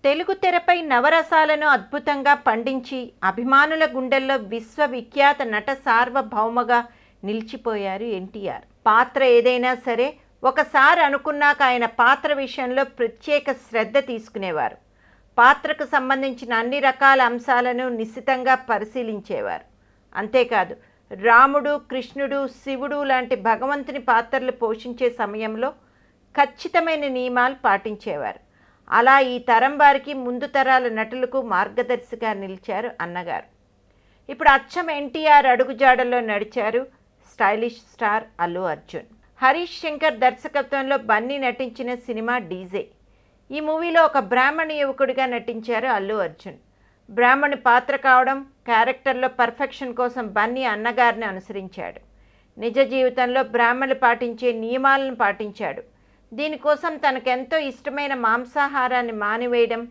తెలుగు తెరపై నవరసాలను అద్భుతంగా పండించి అభిమానుల గుండెల్లో విశ్వవిఖ్యాత నట సార్వభౌమగా నిలిచిపోయారు ఎన్టీఆర్. పాత్ర ఏదైనా సరే ఒకసారి అనుకున్నాక ఆయన పాత్ర విషయంలో ప్రత్యేక శ్రద్ధ తీసుకునేవారు. పాత్రకు సంబంధించిన అన్ని రకాల అంశాలను నిశితంగా పరిశీలించేవారు. అంతేకాదు రాముడు, కృష్ణుడు, శివుడు లాంటి భగవంతుని పాత్రలు పోషించే సమయంలో ఖచ్చితమైన నియమాలు పాటించేవారు. అలా ఈ తరం వారికి ముందు తరాల నటులకు మార్గదర్శిగా నిలిచారు అన్నగారు. ఇప్పుడు అచ్చం ఎన్టీఆర్ అడుగుజాడల్లో నడిచారు స్టైలిష్ స్టార్ అల్లు అర్జున్. హరీష్ శంకర్ దర్శకత్వంలో బన్నీ నటించిన సినిమా డీజే. ఈ మూవీలో ఒక బ్రాహ్మణ యువకుడిగా నటించారు అల్లు అర్జున్. బ్రాహ్మణి పాత్ర కావడం, క్యారెక్టర్లో పర్ఫెక్షన్ కోసం బన్నీ అన్నగారిని అనుసరించాడు. నిజ జీవితంలో బ్రాహ్మణులు పాటించే నియమాలను పాటించాడు. దీనికోసం తనకెంతో ఇష్టమైన మాంసాహారాన్ని మానివేయడం,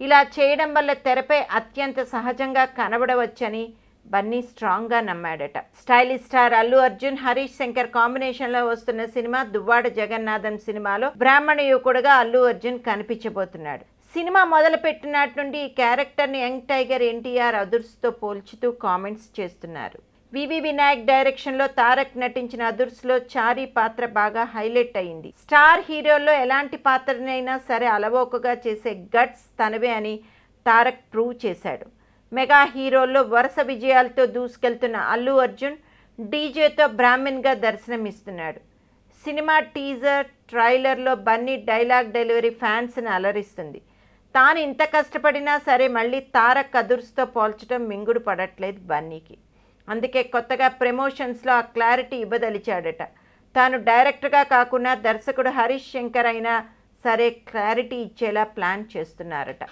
ఇలా చేయడం వల్ల తెరపై అత్యంత సహజంగా కనబడవచ్చని బన్నీ స్ట్రాంగ్గా నమ్మాడట. స్టైలిష్ స్టార్ అల్లు అర్జున్, హరీష్ శంకర్ కాంబినేషన్లో వస్తున్న సినిమా దువ్వాడ జగన్నాథం సినిమాలో బ్రాహ్మణ యువకుడుగా అల్లు అర్జున్ కనిపించబోతున్నాడు. సినిమా మొదలుపెట్టినట్టు నుండి ఈ క్యారెక్టర్ని యంగ్ టైగర్ ఎన్టీఆర్ అదుర్స్తో పోల్చుతూ కామెంట్స్ చేస్తున్నారు. వివి వినాయక్ డైరెక్షన్లో తారక్ నటించిన అదుర్స్లో చారీ పాత్ర బాగా హైలైట్ అయింది. స్టార్ హీరోల్లో ఎలాంటి పాత్రనైనా సరే అలవోకగా చేసే గట్స్ తనవే అని తారక్ ప్రూవ్ చేశాడు. మెగా హీరోల్లో వరుస విజయాలతో దూసుకెళ్తున్న అల్లు అర్జున్ డీజేతో బ్రాహ్మణ్గా దర్శనమిస్తున్నాడు. సినిమా టీజర్, ట్రైలర్లో బన్నీ డైలాగ్ డెలివరీ ఫ్యాన్స్ని అలరిస్తుంది. తాను ఇంత కష్టపడినా సరే మళ్ళీ తారక్ అదుర్స్తో పోల్చడం మింగుడు పడట్లేదు బన్నీకి. అందుకే కొత్తగా ప్రమోషన్స్లో ఆ క్లారిటీ ఇవ్వదలిచాడట. తాను డైరెక్టర్గా కాకుండా దర్శకుడు హరీష్ శంకర్ అయినా సరే క్లారిటీ ఇచ్చేలా ప్లాన్ చేస్తున్నారట.